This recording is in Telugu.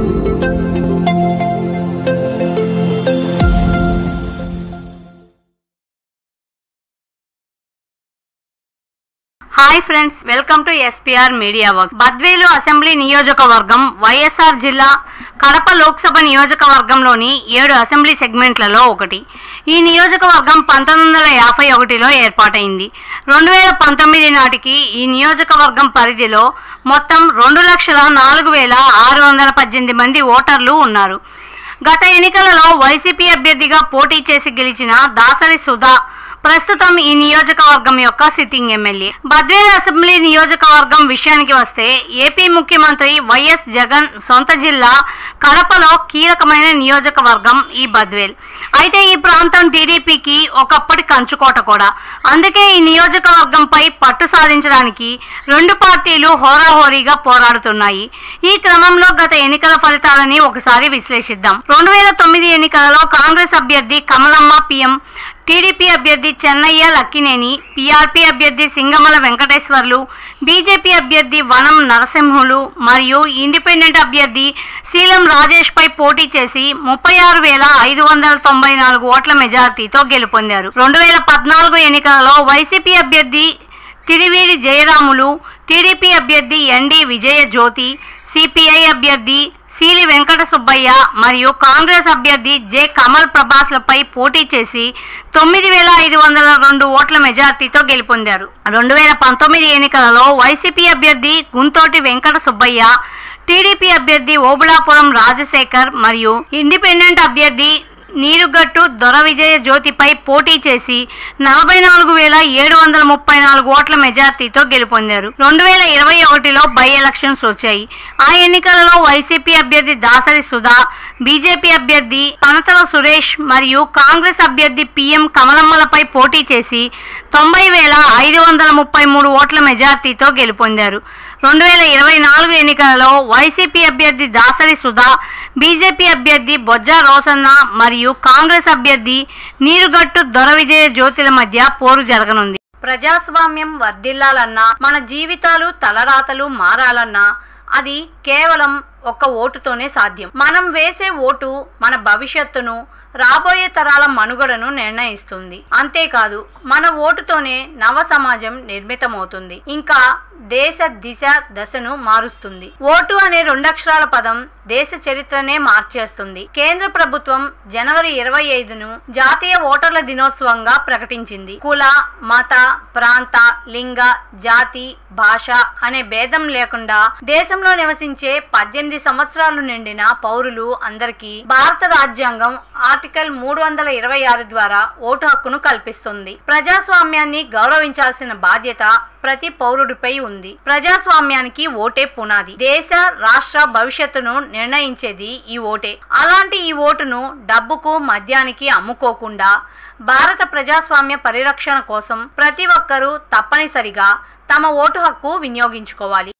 Hi friends, welcome to SPR media works. Badvel assembly నియోజకవర్గం వైఎస్ఆర్ జిల్లా కడప లోక్సభ నియోజకవర్గంలోని 7 అసెంబ్లీ సెగ్మెంట్లలో ఒకటి. ఈ నియోజకవర్గం 1951లో ఏర్పాటైంది. 2019 నాటికి ఈ నియోజకవర్గం పరిధిలో మొత్తం 2,04,618 మంది ఓటర్లు ఉన్నారు. గత ఎన్నికలలో వైసీపీ అభ్యర్థిగా పోటీ చేసి గెలిచిన దాసరి సుధా ప్రస్తుతం ఈ నియోజకవర్గం యొక్క సిట్టింగ్ ఎమ్మెల్యే. బద్వేల్ అసెంబ్లీ నియోజకవర్గం విషయానికి వస్తే ఏపీ ముఖ్యమంత్రి వైఎస్ జగన్ సొంత జిల్లా కడపలో కీలకమైన నియోజకవర్గం ఈ బద్వేల్. అయితే ఈ ప్రాంతం టీడీపీకి ఒకప్పటి కంచుకోట కూడా. అందుకే ఈ నియోజకవర్గంపై పట్టు సాధించడానికి 2 పార్టీలు హోరాహోరీగా పోరాడుతున్నాయి. ఈ క్రమంలో గత ఎన్నికల ఫలితాలని ఒకసారి విశ్లేషిద్దాం. 2009 ఎన్నికలలో కాంగ్రెస్ అభ్యర్థి కమలమ్మ పిఎం, టీడీపీ అభ్యర్థి చెన్నయ్య లక్కినేని, పీఆర్పీ అభ్యర్థి సింగమల వెంకటేశ్వర్లు, బీజేపీ అభ్యర్థి వనం నరసింహులు మరియు ఇండిపెండెంట్ అభ్యర్థి శీలం రాజేష్ పై పోటీ చేసి 36,594 ఓట్ల మెజార్టీతో గెలుపొందారు. 2014 ఎన్నికలలో వైసీపీ అభ్యర్థి తిరివీడి జయరాములు, టీడీపీ అభ్యర్థి ఎన్డి విజయ జ్యోతి, సిపిఐ అభ్యర్థి సీలి వెంకట సుబ్బయ్య మరియు కాంగ్రెస్ అభ్యర్థి జె కమల్ ప్రభాస్లపై పోటీ చేసి 9,502 ఓట్ల మెజార్టీతో గెలుపొందారు. 2019 ఎన్నికలలో వైసీపీ అభ్యర్థి గుంతోటి వెంకట సుబ్బయ్య, టీడీపీ అభ్యర్థి ఓబుళాపురం రాజశేఖర్ మరియు ఇండిపెండెంట్ అభ్యర్థి నీరుగట్టు దొర విజయ జ్యోతిపై పోటీ చేసి 44,734 ఓట్ల మెజార్టీతో గెలుపొందారు. 2021లో బై ఎలక్షన్స్ వచ్చాయి. ఆ ఎన్నికలలో వైసీపీ అభ్యర్థి దాసరి సుధా, బీజేపీ అభ్యర్థి పనతల సురేష్ మరియు కాంగ్రెస్ అభ్యర్థి పిఎం కమలమ్మలపై పోటీ చేసి 90,533 ఓట్ల మెజార్టీతో గెలుపొందారు. 2024 ఎన్నికలలో వైసీపీ అభ్యర్థి దాసరి సుధా, బీజేపీ అభ్యర్థి బొజ్జా రోసన్న మరియు కాంగ్రెస్ అభ్యర్థి నీరుగట్టు దొర విజయ జ్యోతిల మధ్య పోరు జరగనుంది. ప్రజాస్వామ్యం వర్ధిల్లాలన్నా, మన జీవితాలు తలరాతలు మారాలన్నా అది కేవలం ఒక్క ఓటుతోనే సాధ్యం. మనం వేసే ఓటు మన భవిష్యత్తును, రాబోయే తరాల మనుగడను నిర్ణయిస్తుంది. అంతేకాదు మన ఓటుతోనే నవ సమాజం నిర్మితమవుతుంది, ఇంకా దేశ దిశ దశను మారుస్తుంది. ఓటు అనే 2 అక్షరాల పదం దేశ చరిత్రనే మార్చేస్తుంది. కేంద్ర ప్రభుత్వం జనవరి 25ను జాతీయ ఓటర్ల దినోత్సవంగా ప్రకటించింది. కుల, మత, ప్రాంత, లింగ, జాతి, భాష అనే భేదం లేకుండా దేశంలో నివసించే 18 సంవత్సరాలు నిండిన పౌరులు అందరికీ భారత రాజ్యాంగం ఆర్టికల్ 326 ద్వారా ఓటు హక్కును కల్పిస్తుంది. ప్రజాస్వామ్యాన్ని గౌరవించాల్సిన బాధ్యత ప్రతి పౌరుడిపై ఉంది. ప్రజాస్వామ్యానికి ఓటే పునాది. దేశ రాష్ట్ర భవిష్యత్తును నిర్ణయించేది ఈ ఓటే. అలాంటి ఈ ఓటును డబ్బుకు, మద్యానికి అమ్ముకోకుండా భారత ప్రజాస్వామ్య పరిరక్షణ కోసం ప్రతి ఒక్కరూ తప్పనిసరిగా తమ ఓటు హక్కు వినియోగించుకోవాలి.